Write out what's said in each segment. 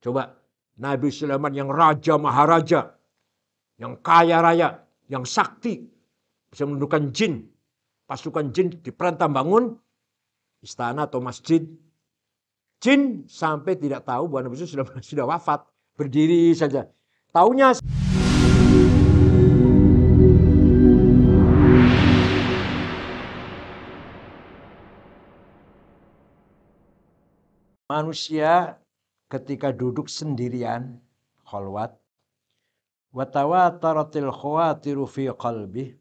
Coba, Nabi Sulaiman yang raja maharaja, yang kaya raya, yang sakti, bisa menundukkan jin. Pasukan jin diperintah bangun istana atau masjid. Jin sampai tidak tahu bahwa Nabi sudah wafat. Berdiri saja. Taunya manusia ketika duduk sendirian, khalwat, wa tawataratil khawatiru fi qalbih,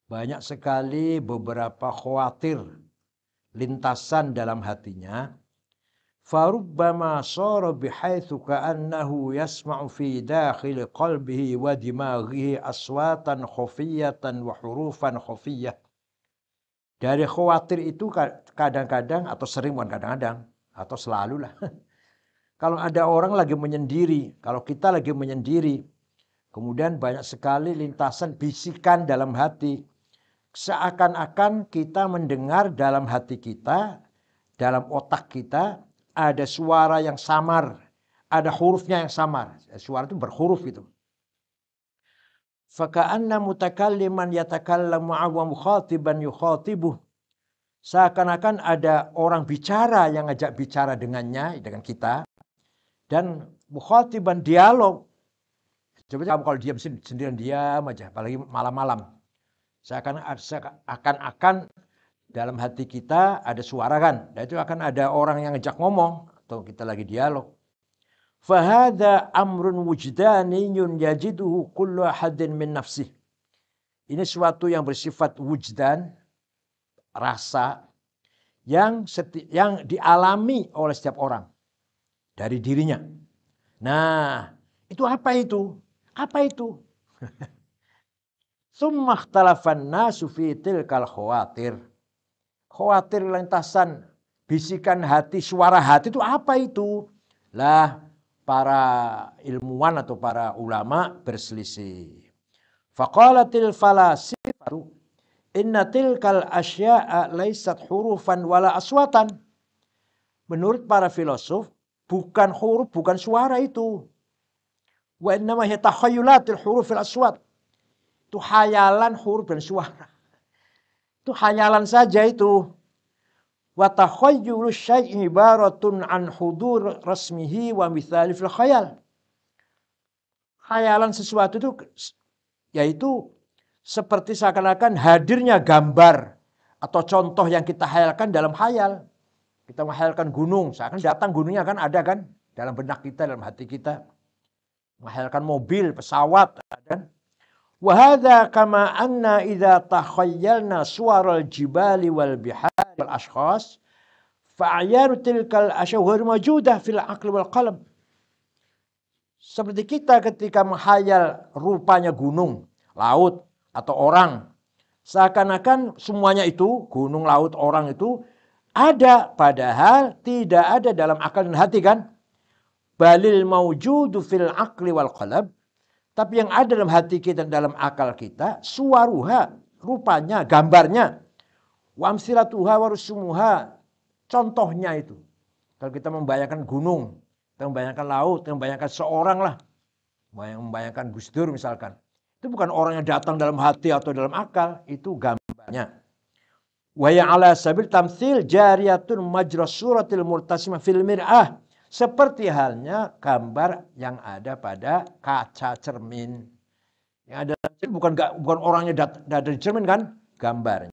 banyak sekali beberapa khawatir lintasan dalam hatinya. Farubbama sara bihaitsu ka'annahu yasma'u fi dakhil qalbihi wa dimaghihi aswatan khafiyatan wa hurufan khafiyah. Dari khawatir itu kadang-kadang atau sering, bukan kadang-kadang, atau selalu lah. Kalau ada orang lagi menyendiri, kalau kita lagi menyendiri, kemudian banyak sekali lintasan bisikan dalam hati. Seakan-akan kita mendengar dalam hati kita, dalam otak kita, ada suara yang samar, ada hurufnya yang samar. Suara itu berhuruf gitu. Faka'anna mutakalliman yatakallamu wa mukhatiban yukhatibuh. Seakan-akan ada orang bicara yang ngajak bicara dengannya, dengan kita. Dan mukhatiban dialog. Coba kamu kalau diam sendirian, diam aja, apalagi malam-malam. Seakan-akan dalam hati kita ada suara kan. Dan itu akan ada orang yang ngejak ngomong. Atau kita lagi dialog. Fahada amrun wujdaniyun yajiduhu kullu ahadin min nafsih. Ini suatu yang bersifat wujdan, rasa, yang dialami oleh setiap orang. Dari dirinya. Nah, itu apa itu? Apa itu? Tsumma ikhtalafan nasu fi tilkal khawatir. Khawatir lintasan, bisikan hati, suara hati itu apa itu? Lah, para ilmuwan atau para ulama berselisih. Faqalatil falasifatu inna tilkal asya'a laysat hurufan wala aswatan. Menurut para filosof, bukan huruf, bukan suara itu. Wa innama hiya takhayyulatil hurufil aswat. Itu hayalan huruf dan suara. Itu hayalan saja itu. Wa takhayyulu syai'i ibaratun an hudur rasmihi wa mithali fil khayal. Hayalan sesuatu itu yaitu seperti seakan-akan hadirnya gambar atau contoh yang kita hayalkan dalam hayal. Kita menghayalkan gunung, seakan datang gunungnya kan ada kan dalam benak kita, dalam hati kita. Menghayalkan mobil, pesawat, kan? Wa hadza kama anna idza takhayyalna suwaral jibali wal bihari wal ashkhas fa'ayanu tilkal asyghar mawjudah fil aqli wal qalb. Seperti kita ketika menghayal rupanya gunung, laut atau orang, seakan-akan semuanya itu gunung, laut, orang itu ada, padahal tidak ada dalam akal dan hati kan? Balil mawjudu fil aqli wal qalb. Tapi yang ada dalam hati kita dan dalam akal kita, suwaruha, rupanya, gambarnya. Wa amsilatuha wa rusumuha, contohnya itu. Kalau kita membayangkan gunung, kita membayangkan laut, kita membayangkan seorang lah. Membayangkan Gus Dur misalkan. Itu bukan orang yang datang dalam hati atau dalam akal, itu gambarnya. Wa ya ala sabil tamtsil jariyatun majra suratil murtasimah fil mir'ah. Seperti halnya gambar yang ada pada kaca cermin. Yang ada bukan orangnya dari cermin kan, gambarnya.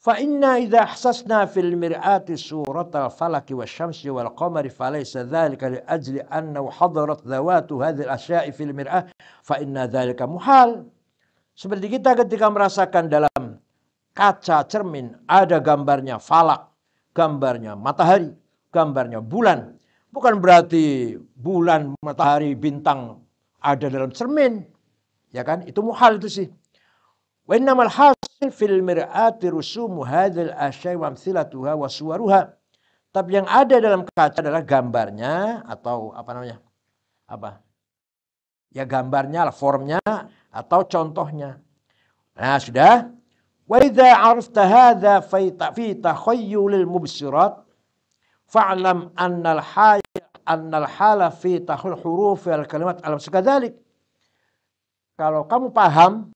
Fa inna idza ahsasna fil mir'ati suratal falaki wasyamsi wal qamari falaysa dzalika li ajli annahu hadarat dzawatu hadhil asya'i fil mir'ah fa inna dzalika muhal. Seperti kita ketika merasakan dalam kaca cermin ada gambarnya falak, gambarnya matahari, gambarnya bulan. Bukan berarti bulan, matahari, bintang ada dalam cermin. Ya kan? Itu muhal itu sih. Wa innamal hasil fil mir'ati rusumu hadzal asya'i wa amthilatuha wa suwaruha. Tapi yang ada dalam kaca adalah gambarnya atau apa namanya? Apa? Ya gambarnya, formnya atau contohnya. Nah, sudah. Wa idza 'arafta hadza fi takhayyulil mubsirat fa'lam annal hayat annal hala fi tahul huruf wal kalimat alam sekadalik. Kalau kamu paham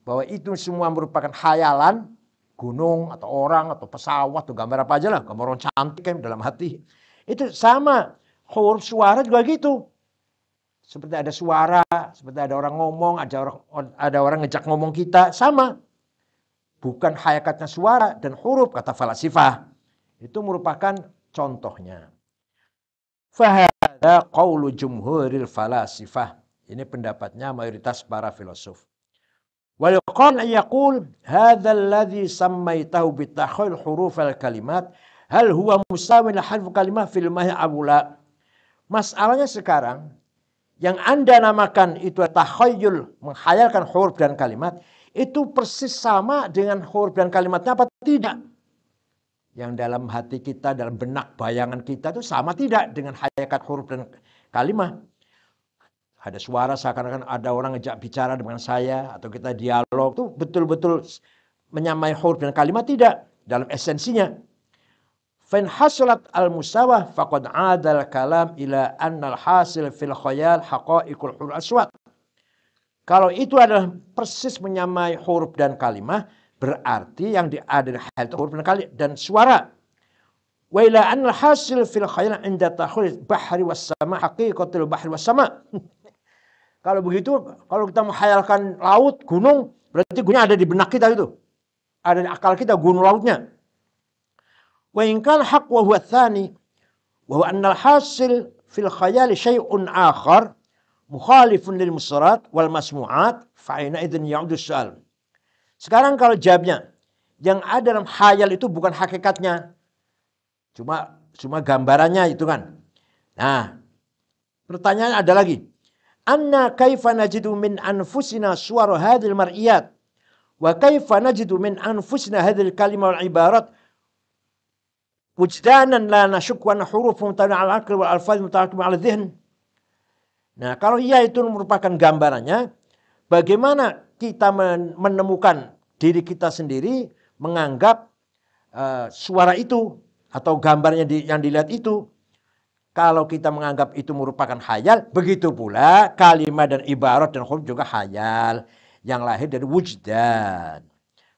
bahwa itu semua merupakan khayalan, gunung atau orang atau pesawat atau gambar apa aja lah, gambar orang cantik kan dalam hati. Itu sama, huruf suara juga gitu. Seperti ada suara, seperti ada orang ngomong, ada orang ngejak ngomong kita, sama. Bukan hakikatnya suara dan huruf, kata falasifah. Itu merupakan contohnya. Fahada qaulu jumhuril falasifah. Ini pendapatnya mayoritas para filosof. Wa yuqal yaqul hadza alladhi sammaytahu bitakhil huruf al-kalimat hal huwa musawin harf kalimah fil mahi abula. Masalahnya sekarang yang Anda namakan itu takhayyul, menghayalkan huruf dan kalimat, itu persis sama dengan huruf dan kalimatnya apa tidak? Yang dalam hati kita, dalam benak bayangan kita itu sama tidak dengan hakikat huruf dan kalimat? Ada suara seakan-akan ada orang ngejak bicara dengan saya atau kita dialog itu betul-betul menyamai huruf dan kalimat tidak dalam esensinya. Fan hasulat al-musawah faqad 'adal kalam ila annal hasil fil khayal haqa'iqul huruf aswat. Kalau itu adalah persis menyamai huruf dan kalimat, berarti yang ada di hal itu huruf dan kalimat dan suara. Wa ila annal hasil fil khayal 'inda takhul bahri was sama haqiqatul bahri was sama. Kalau begitu, kalau kita menghayalkan laut, gunung, berarti gunungnya ada di benak kita itu. Ada di akal kita gunung lautnya. Wa in kana haqq wa huwa tsani wa huwa anna al-hasil fil khayal syai'un akhar mukhalifun lil musyarat wal masmu'at fa ina idzin ya'udu su'al. Sekarang kalau jawabnya, yang ada dalam khayal itu bukan hakikatnya. Cuma gambarannya itu kan. Nah, pertanyaan ada lagi. Anna kaifa najidu min anfusina suwar hadhil mar'iyat wa kaifa najidu min anfusina hadhil kalimah wal ibarat wujdanan la nashuk wa huruf mutawalli'ah al-aql wal alfaz mutawalli'ah al-dhihn. Nah, kalau ia itu merupakan gambarannya, bagaimana kita menemukan diri kita sendiri menganggap suara itu atau gambarnya yang dilihat itu. Kalau kita menganggap itu merupakan khayal, begitu pula kalimat dan ibarat dan huruf juga khayal yang lahir dari wujdan.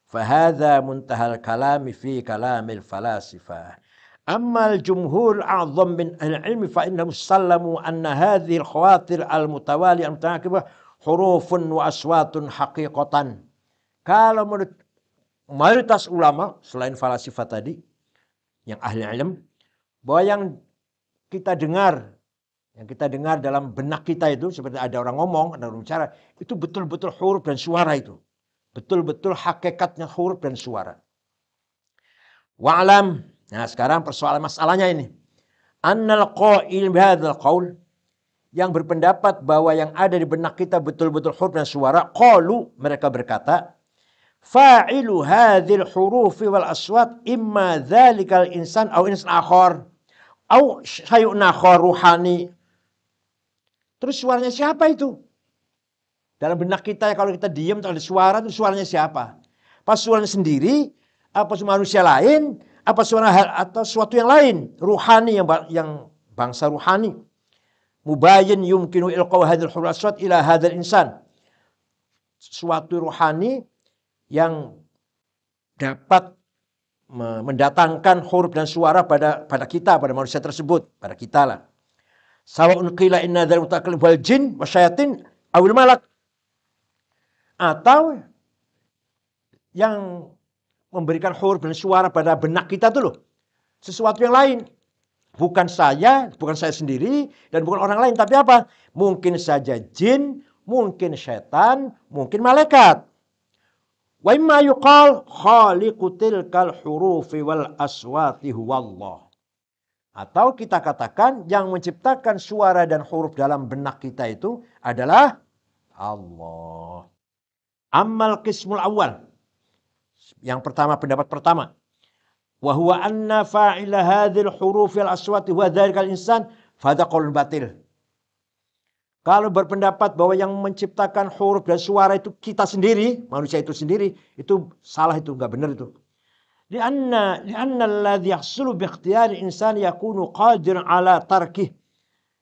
Fahadha muntahal kalami fi kalamil falasifah. Ammal jumhur a'zam min al-ilmi fa innahum sallamu anna hadhihi al-khawatir al-mutawali al-mutaqibah hurufun wa aswatun haqiqatan. Kalau menurut mayoritas ulama selain falasifah tadi yang ahli ilmu, bahwa yang kita dengar dalam benak kita itu seperti ada orang ngomong, ada orang bicara, itu betul-betul huruf dan suara itu. Betul-betul hakikatnya huruf dan suara. Wa'lam. Nah, sekarang persoalan masalahnya ini. Annal qail bihadzal qaul, yang berpendapat bahwa yang ada di benak kita betul-betul huruf dan suara, qalu, mereka berkata, fa'ilu hadzal hurufi wal aswat imma dzalikal insan aw insan akhar. Au syai'un akhar ruhani. Terus suaranya siapa itu? Dalam benak kita kalau kita diam ada suara, itu suaranya siapa? Apa suaranya sendiri? Apa manusia lain? Apa suara atau sesuatu yang lain? Ruhani yang bangsa ruhani. Mubayyin yumkinu ilqaw hadzal huruf aswat ila hadzal insan. Suatu ruhani yang dapat mendatangkan huruf dan suara pada kita, pada manusia tersebut, pada kita lah. Sawa'un qila inna dzal mutakallim wal jin wasyayatin awil malak. Atau yang memberikan huruf dan suara pada benak kita tuh loh. Sesuatu yang lain. Bukan saya sendiri dan bukan orang lain, tapi apa? Mungkin saja jin, mungkin setan, mungkin malaikat. Wa imma yuqal khaliqu tilkal hurufi wal aswati huwallah. Atau kita katakan yang menciptakan suara dan huruf dalam benak kita itu adalah Allah. Ammal qismul awal. Yang pertama, pendapat pertama. Wa huwa anna fa'ila hadhil hurufi wal aswati huwa dzalikal insan fa hadza qaulun batil. Kalau berpendapat bahwa yang menciptakan huruf dan suara itu kita sendiri, manusia itu sendiri, itu salah, itu enggak benar itu. Lianna alladhi yahsulu bi ikhtiyari insan yakunu qadiran ala tarkih.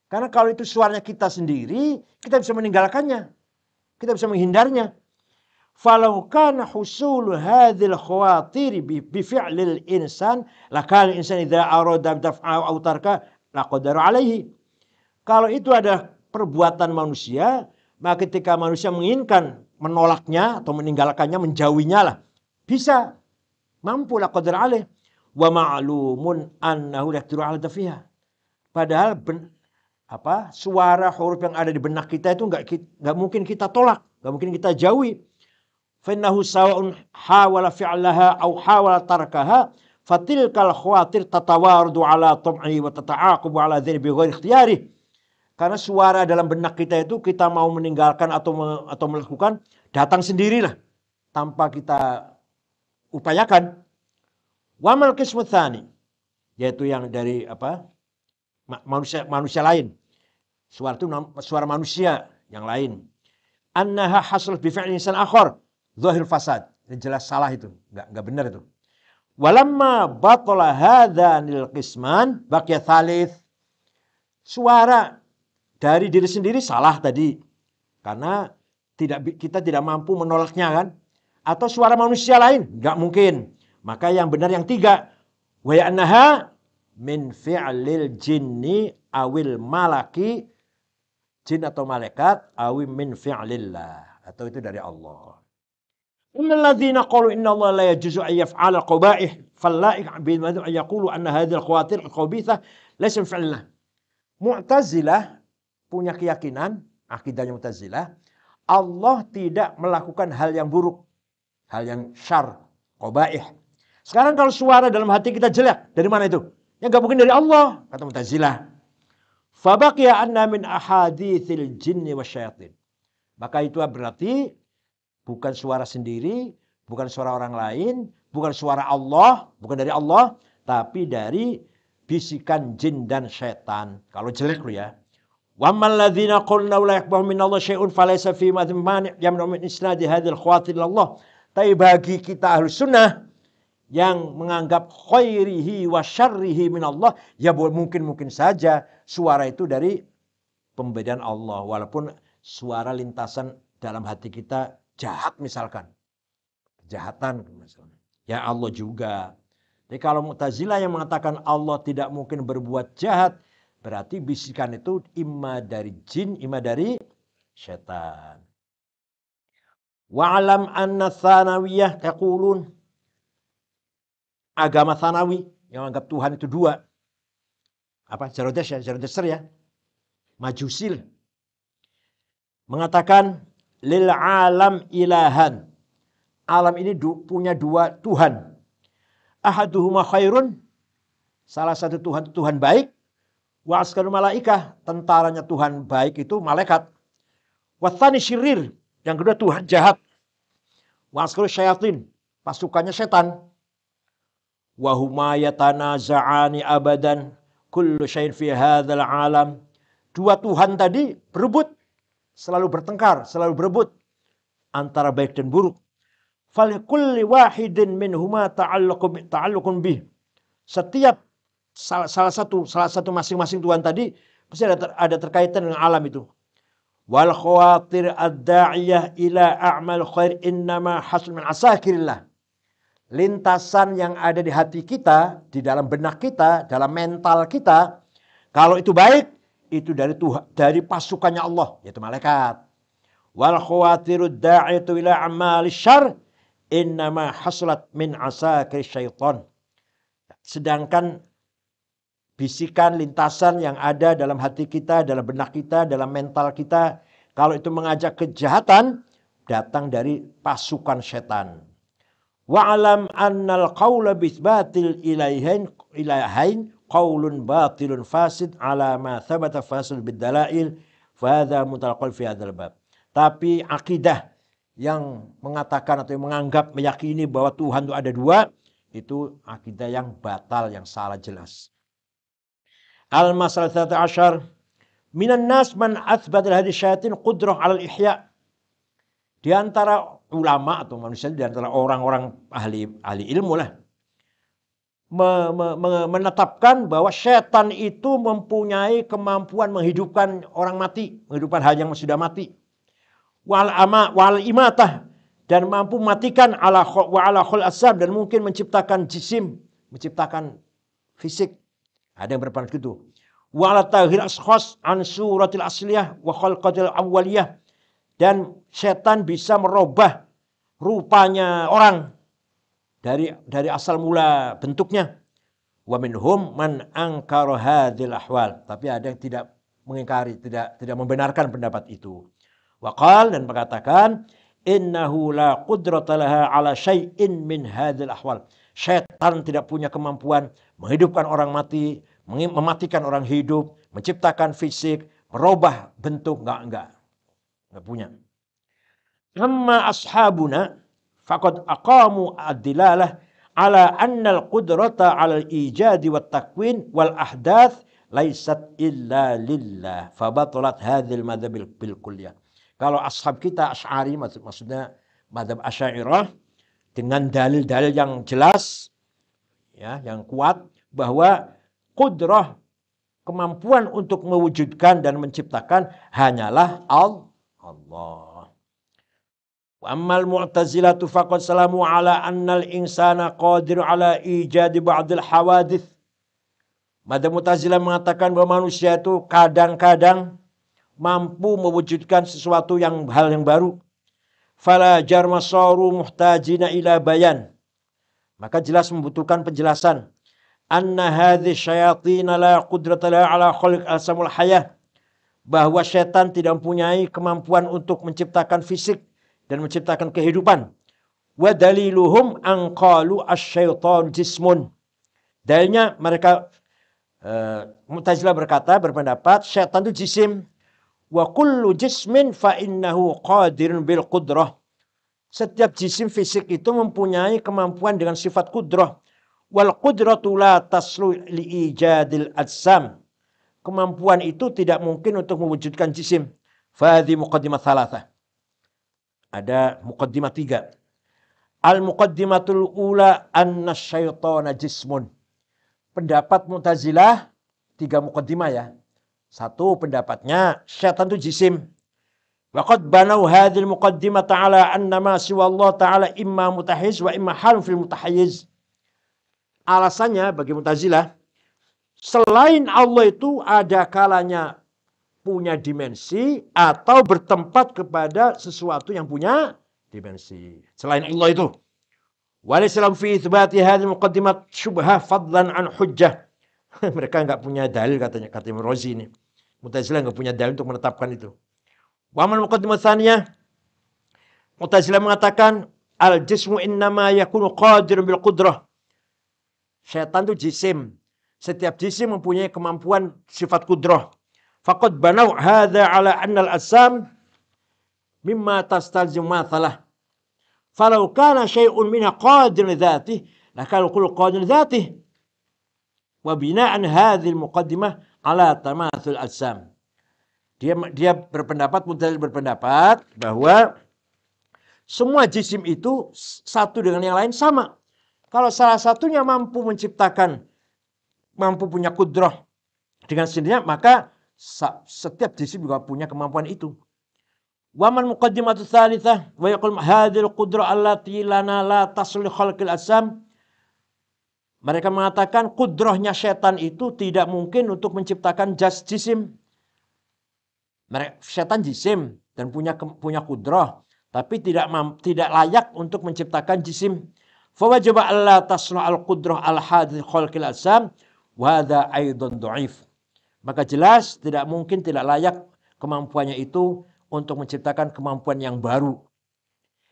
Karena kalau itu suaranya kita sendiri, kita bisa meninggalkannya. Kita bisa menghindarnya. Falau kana husul hadhil khawatir bi fi'lil insan lakal insan idza arada daf'a aw tarka laqadara alaihi. Kalau itu adalah perbuatan manusia, maka ketika manusia menginginkan menolaknya atau meninggalkannya, menjauhinya lah, bisa, mampu laqadara alaihi. Wa ma'lumun annahu la yaqdiru ala dafiha. Padahal suara huruf yang ada di benak kita itu nggak mungkin kita tolak, nggak mungkin kita jauhi. Fa'innahu sawa'un hawala fi'laha aw hawala tarkaha fatilkal khawatir tatawardu ala tam'i wa tata'aqubu ala dhani bi ghairi ikhtiyari. Karena suara dalam benak kita itu kita mau meninggalkan atau melakukan datang sendirilah tanpa kita upayakan. Wa mal qismu tsani, yaitu yang dari manusia lain. Suara itu suara manusia yang lain. Annaha hasal bi fi'li insan akhar zahir fasad. Ini jelas salah itu, enggak benar itu. Walamma batala hadzanil qisman baqiya tsalits. Suara dari diri sendiri salah tadi. Karena kita tidak mampu menolaknya kan? Atau suara manusia lain, enggak mungkin. Maka yang benar yang tiga. Wa annaha min fi'lil jinni awil malaki, jin atau malaikat, awi min fi'lillah, atau itu dari Allah. Innal ladzina qalu inna Allah la yajuzu an yaf'ala qabaih fallaik bil madhu an yaqulu anna hadhihi al-khawatir al-khabithah laysa fi'lillah. Mu'tazilah punya keyakinan, akidahnya Mu'tazilah, Allah tidak melakukan hal yang buruk, hal yang syarr, qabaih. Sekarang kalau suara dalam hati kita jelek, dari mana itu? Ya enggak mungkin dari Allah, kata Mu'tazilah. Fabaqiya anna min ahaditsil jinni wasyayatin. Maka itu berarti bukan suara sendiri, bukan suara orang lain, bukan suara Allah, bukan dari Allah, tapi dari bisikan jin dan setan. Kalau jelek lu ya. Wa ammal ladzina qulna la yaqbahu min Allah syai'un falaysa fi mani' yamnu min isnadi hadzal khawatir Allah. Tapi bagi kita Ahlus Sunnah yang menganggap khairihi wa syarrihi min Allah, ya mungkin saja suara itu dari pembedaan Allah, walaupun suara lintasan dalam hati kita jahat misalkan, kejahatan misalkan, ya Allah juga. Jadi kalau Mu'tazilah yang mengatakan Allah tidak mungkin berbuat jahat, berarti bisikan itu imma dari jin, imma dari setan. Wa'alam anna tsanawiyah yaqulun, agama Tsanawi yang anggap Tuhan itu dua. Zoroaster ya. Majusil. Mengatakan lil alam ilahan. Alam ini punya dua Tuhan. Ahaduhuma khairun. Salah satu Tuhan itu Tuhan baik. Wa askarul malaikah. Tentaranya Tuhan baik itu malaikat. Wa tsani syirir. Yang kedua Tuhan jahat. Wa askarul syayatin. Pasukannya setan. Wahuma yatanaza'ani abadan kullu syai'in fi hadzal alam. Dua Tuhan tadi berebut, selalu bertengkar, selalu berebut antara baik dan buruk. Falikulli wahidin minhuma ta'alluqun bih. Setiap salah satu masing-masing Tuhan tadi pasti ada terkaitan dengan alam itu. Wal khawatir ad-da'iyah ila a'mal khair innama hasul min asakirillah. Lintasan yang ada di hati kita, di dalam benak kita, dalam mental kita, kalau itu baik, itu dari pasukannya Allah, yaitu malaikat. Wal khawatirud da'iyatu ila a'malis syarr innama hasulat min asakir syaitan. Sedangkan bisikan lintasan yang ada dalam hati kita, dalam benak kita, dalam mental kita, kalau itu mengajak kejahatan, datang dari pasukan setan. Wa'alam annal qawla bithbatil ilahain qawlun batilun fasid ala ma thabata fasid bid-dalail fa hadza mutalaqal fi hadzal bab. Tapi akidah yang mengatakan atau yang menganggap meyakini bahwa Tuhan itu ada dua, itu akidah yang batal, yang salah jelas. Al-masalah 13 minan nas man athbata hadhihi syayatin qudrah 'ala al-ihya. Di antara ulama atau manusia, di antara orang-orang ahli ilmu lah, menetapkan bahwa setan itu mempunyai kemampuan menghidupkan orang mati, menghidupkan hal yang sudah mati. Wal imatah, dan mampu matikan ala khul asam, dan mungkin menciptakan jisim, menciptakan fisik. Ada yang berpendapat gitu. Wa ala taghir ashkhas an suratil asliyah wa khalqatil awwaliyah, dan setan bisa merubah rupanya orang dari asal mula bentuknya. Wa minhum man ankara hadhil ahwal, tapi ada yang tidak mengingkari, tidak membenarkan pendapat itu. Wa qala, dan mengatakan innahu la qudrata laha ala syai'in min hadhil ahwal. Setan tidak punya kemampuan menghidupkan orang mati, mematikan orang hidup, menciptakan fisik, merubah bentuk, enggak punya. Amma ashabuna faqad aqamu ad-dilalah ala anna al-qudrata ala al-ijad wa takwin wal ahdath laysat illa lillah fa batalat hadhil madhab bil kulliyah. Kalau ashab kita Asy'ari, maksudnya madhab Asy'ariyah, dengan dalil-dalil yang jelas, ya, yang kuat, bahwa qudrah, kemampuan untuk mewujudkan dan menciptakan, hanyalah Allah. Wa ammal mu'tazilatu faqad salamu ala annal insana qadir ala ijadi ba'dil hawadith. Madhab Mu'tazilah mengatakan bahwa manusia itu kadang-kadang mampu mewujudkan sesuatu hal yang baru. Fala jarma saru muhtajina ila bayan. Maka jelas membutuhkan penjelasan. Anna hadhi syayatin la qudrata la ala khalq al-samul hayah. Bahwa setan tidak mempunyai kemampuan untuk menciptakan fisik dan menciptakan kehidupan. Wa daliluhum an qalu asy-syaitan jismun. Dalilnya mereka Mu'tazilah berpendapat setan itu jisim. Wa kullu jismin fa innahu qadirun bil qudrah. Setiap jisim fisik itu mempunyai kemampuan dengan sifat qudrah. Wal qudratu la taslu li ijadil ajsam. Kemampuan itu tidak mungkin untuk mewujudkan jisim. Fadhi muqaddimah thalatha. Ada muqaddimah 3. Al-muqaddimatul ula anna syaitana jismun. Pendapat Mu'tazilah 3 muqaddimah, ya. 1, pendapatnya syaitan itu jisim. Waqad banau hadhil muqaddimah ta'ala anna ma siwa Allah ta'ala imma mutahiz wa imma halun fil mutahiz. Alasannya bagi Mu'tazilah, selain Allah itu ada kalanya punya dimensi atau bertempat kepada sesuatu yang punya dimensi. Selain Allah itu. Walisalam fi itsbati hadhihi muqaddimat syubhah fadlan an hujjah. Mereka enggak punya dalil, katanya, kata Ibnu Razi ini. Mu'tazilah enggak punya dalil untuk menetapkan itu. Wa amal muqaddimah tsaniyah, Mu'tazilah mengatakan al-jismu innama yakunu qadirun bil qudrah. Setan itu jisim. Setiap jisim mempunyai kemampuan sifat qudrah. Faqad banau hadza ala anna al-asam mimma tastalzim mathalah. Falau kana syai'un minha qadir dzatih, lakal kullu qadir dzatih. Wa bina'an hadhihi al-muqaddimah ala tamathul ajsam. Dia berpendapat, Mu'tazilah berpendapat bahwa semua jisim itu satu dengan yang lain sama. Kalau salah satunya mampu menciptakan, mampu punya qudrah dengan sendirinya, maka setiap jisim juga punya kemampuan itu. Wa man muqaddimatu tsalitsah wa yaqul hadhil qudrah allati lana la taslu khalqil asam. Mereka mengatakan kudrahnya setan itu tidak mungkin untuk menciptakan jisim. Setan jisim dan punya kudrah, tapi tidak layak untuk menciptakan jisim. Fa wajaba alla tasnu al-qudrah al-hadith khalqil asam wa hadha aidan dhaif. Maka jelas tidak mungkin, tidak layak kemampuannya itu untuk menciptakan kemampuan yang baru.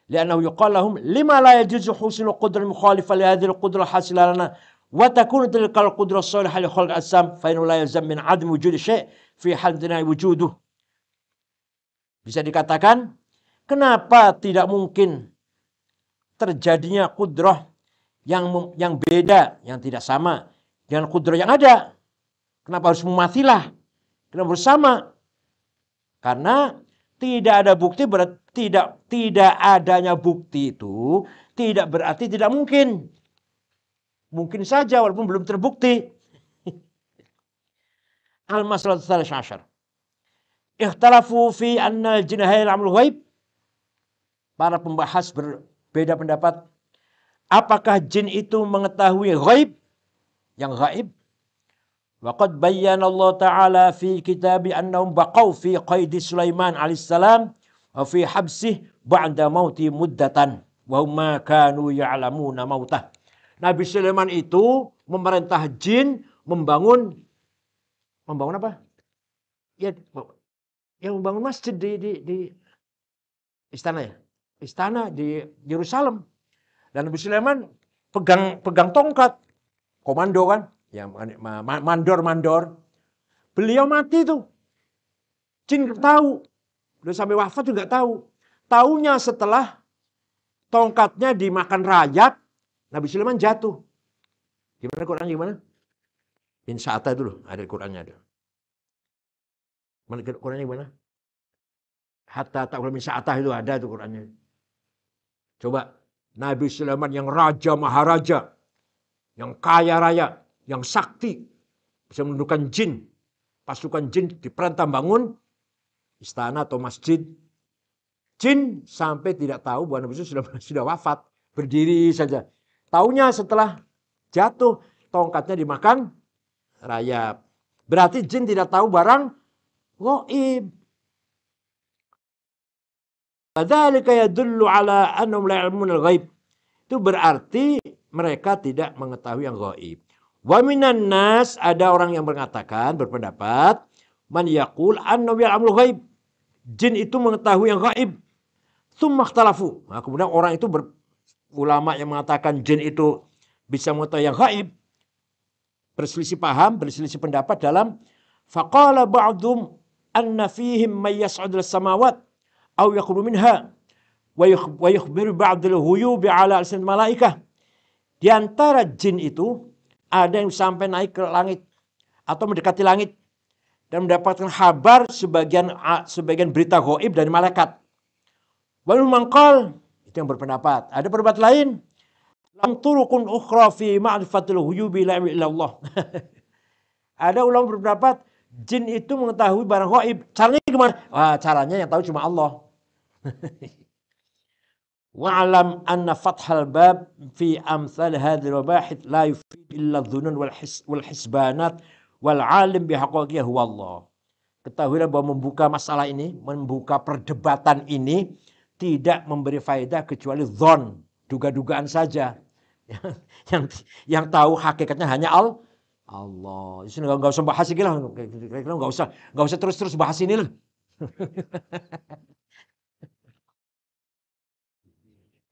Li'annahu yuqal lahum lima la yajuzu husul qudrah mukhalifah li hadhihi al-qudrah hasilalana wa takunu tilka al-qudrah salihah li khalq al-ajsam fa innahu la yalzam min 'adam wujudi syai' fi halina wujuduh. Bisa dikatakan, kenapa tidak mungkin terjadinya qudrah yang beda, yang tidak sama dengan qudrah yang ada? Kenapa harus memathilah? Kenapa harus sama? Karena tidak ada bukti, tidak adanya bukti itu tidak berarti tidak mungkin. Mungkin saja walaupun belum terbukti. Al-masalah tsalits. Ikhtalafu fi anna al-jinna ya'lamul ghaib. Para pembahas berbeda pendapat. Apakah jin itu mengetahui ghaib? Yang gaib. Waqad bayyana Allah Ta'ala fi kitabi annahum baqaw fi qaidi Sulaiman alaihissalam wa fi habsih ba'da mauti muddatan wa hum ma kanu ya'lamuna mautah. Nabi Sulaiman itu memerintah jin membangun apa? Ya, membangun masjid di istana ya. Istana di Yerusalem. Dan Nabi Sulaiman pegang tongkat, komando kan? Ya, mandor. Beliau mati tuh. Jin tahu. Udah sampai wafat juga tahu. Taunya setelah tongkatnya dimakan rayap, Nabi Sulaiman jatuh. Gimana Quran gimana? In sa'ata itu loh, ada Qurannya ada. Mana Qurannya gimana? Hatta ta'ala min sa'ata itu ada tuh Qurannya. Coba Nabi Sulaiman yang raja maharaja, yang kaya raya, yang sakti, bisa menundukkan jin. Pasukan jin diperintah bangun istana atau masjid. Jin sampai tidak tahu bahwa Nabi sudah wafat. Berdiri saja. Taunya setelah jatuh, tongkatnya dimakan rayap. Berarti jin tidak tahu barang ghaib. Fadzalika yadullu ala annahum la ya'lamunal ghaib. Itu berarti mereka tidak mengetahui yang ghaib. Wa minan nas, ada orang yang berpendapat, man yaqul annahu ya'lamul ghaib. Jin itu mengetahui yang ghaib. Tsumma ikhtalafu. Nah, kemudian orang itu ulama yang mengatakan jin itu bisa mengetahui yang ghaib, berselisih paham, berselisih pendapat dalam faqala ba'dhum anna fihim may yas'udul samawat aw yakhru minha wa yukhbiru ba'dul ghuyubi ala alsin malaikah. Di antara jin itu ada yang sampai naik ke langit atau mendekati langit dan mendapatkan kabar sebagian berita gaib dari malaikat. Walau mangkal, itu yang berpendapat. Ada pendapat lain, lam turukun ukhra fi ma'rifatil ghuyubi la ilallah. Ada ulama berpendapat jin itu mengetahui barang gaib. Caranya gimana? Wah, caranya yang tahu cuma Allah. Wa'alam anna fathal bab fi amthal hadhil wabahith la yufid illa dhunun wal hisbanat wal alim bihaqaqiyah huwa Allah. Ketahuilah bahwa membuka masalah ini, membuka perdebatan ini tidak memberi faedah kecuali dhon, duga-dugaan saja. Yang tahu hakikatnya hanya Allah. Itu enggak usah bahas lagi lah, enggak usah terus bahas ini lah.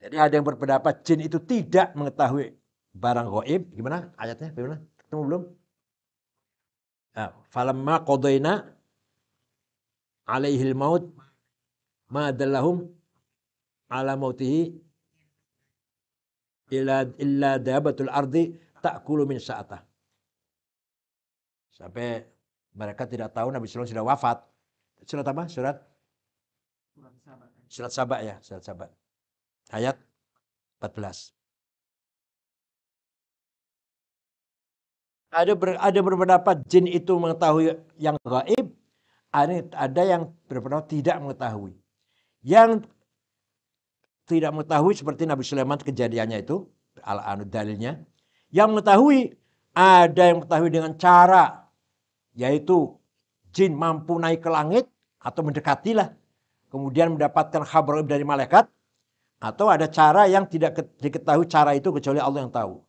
Jadi ada yang berpendapat jin itu tidak mengetahui barang gaib. Gimana ayatnya? Gimana? Ketemu belum? Falamma qadaina alaihil maut ma dallahum ala mautihi illa dabatul ardi ta'kulu min sa'atah. Sampai mereka tidak tahu Nabi Sulaiman sudah wafat. Surat apa? Surat Saba ya, surat Saba. Ayat 14. Ada berpendapat jin itu mengetahui yang gaib, ada yang berpendapat tidak mengetahui. Yang tidak mengetahui seperti Nabi Sulaiman kejadiannya itu, dalilnya. Yang mengetahui, ada yang mengetahui dengan cara, yaitu jin mampu naik ke langit atau mendekatilah, kemudian mendapatkan kabar dari malaikat. Atau ada cara yang tidak diketahui cara itu kecuali Allah yang tahu.